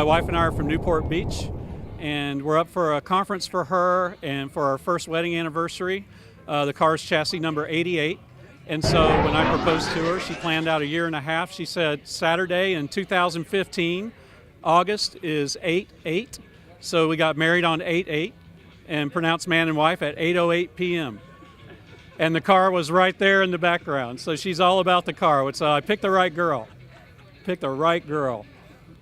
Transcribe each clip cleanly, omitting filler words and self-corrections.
My wife and I are from Newport Beach, and we're up for a conference for her and for our first wedding anniversary. The car's chassis number 88. And so when I proposed to her, she planned out a year and a half. She said Saturday in 2015, August is 8/8. So we got married on 8/8 and pronounced man and wife at 8:08 p.m. And the car was right there in the background. So she's all about the car. So I picked the right girl. Picked the right girl.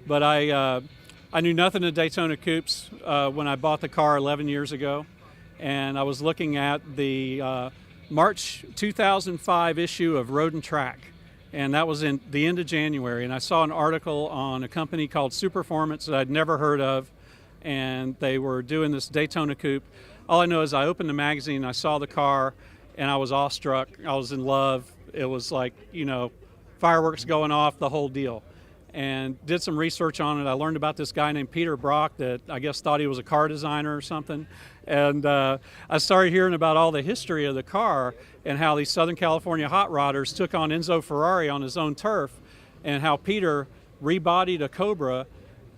But I knew nothing of Daytona coupes when I bought the car 11 years ago. And I was looking at the March 2005 issue of Road and Track, and that was in the end of January, and I saw an article on a company called Superformance that I'd never heard of, and they were doing this Daytona coupe. All I know is I opened the magazine, I saw the car, and I was awestruck. I was in love. It was like, you know, fireworks going off, the whole deal. And did some research on it. I learned about this guy named Peter Brock that I guess thought he was a car designer or something. And I started hearing about all the history of the car and how these Southern California hot rodders took on Enzo Ferrari on his own turf, and how Peter rebodied a Cobra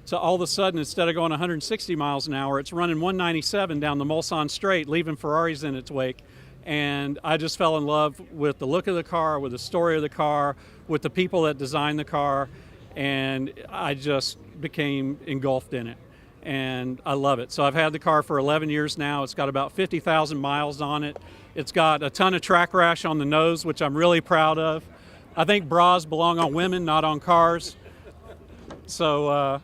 to all of a sudden, instead of going 160 miles an hour, it's running 197 down the Mulsanne Straight, leaving Ferraris in its wake. And I just fell in love with the look of the car, with the story of the car, with the people that designed the car. And I just became engulfed in it, and I love it. So I've had the car for 11 years now. It's got about 50,000 miles on it. It's got a ton of track rash on the nose, which I'm really proud of. I think bras belong on women, not on cars. So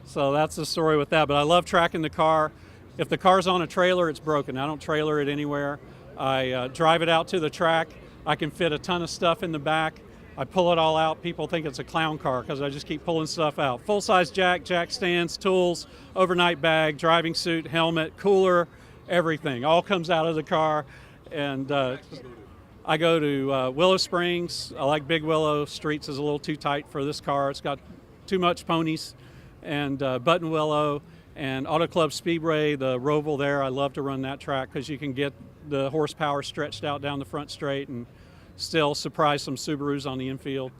that's the story with that. But I love tracking the car. If the car's on a trailer, it's broken. I don't trailer it anywhere. I drive it out to the track. I can fit a ton of stuff in the back. I pull it all out. People think it's a clown car because I just keep pulling stuff out. Full-size jack stands, tools, overnight bag, driving suit, helmet, cooler, everything. All comes out of the car. And I go to Willow Springs. I like Big Willow. Streets is a little too tight for this car. It's got too much ponies. And Button Willow and Auto Club Speedway, the Roval there. I love to run that track because you can get the horsepower stretched out down the front straight and still surprise some Subarus on the infield.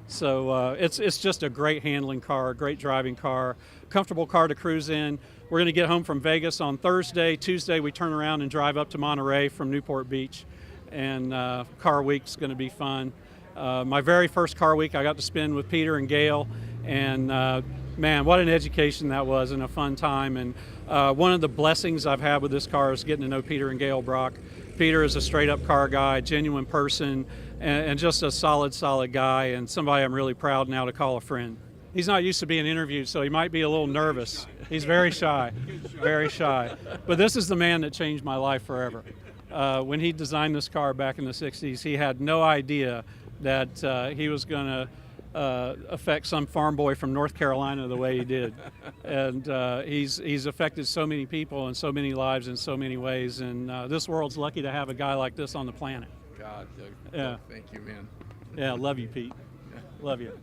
So it's just a great handling car, a great driving car, comfortable car to cruise in. We're going to get home from Vegas on Thursday. Tuesday we turn around and drive up to Monterey from Newport Beach, and car week's going to be fun. My very first car week I got to spend with Peter and Gail, and man, what an education that was and a fun time. And one of the blessings I've had with this car is getting to know Peter and Gail Brock. Peter is a straight-up car guy, genuine person, and just a solid guy, and somebody I'm really proud now to call a friend. He's not used to being interviewed, so he might be a little nervous. He's very shy, very shy. But this is the man that changed my life forever. When he designed this car back in the 60s, he had no idea that he was going to affect some farm boy from North Carolina the way he did. And he's affected so many people and so many lives in so many ways, and this world's lucky to have a guy like this on the planet. God, Doug, yeah. Thank you, man. Yeah, love you, Pete. Yeah. Love you.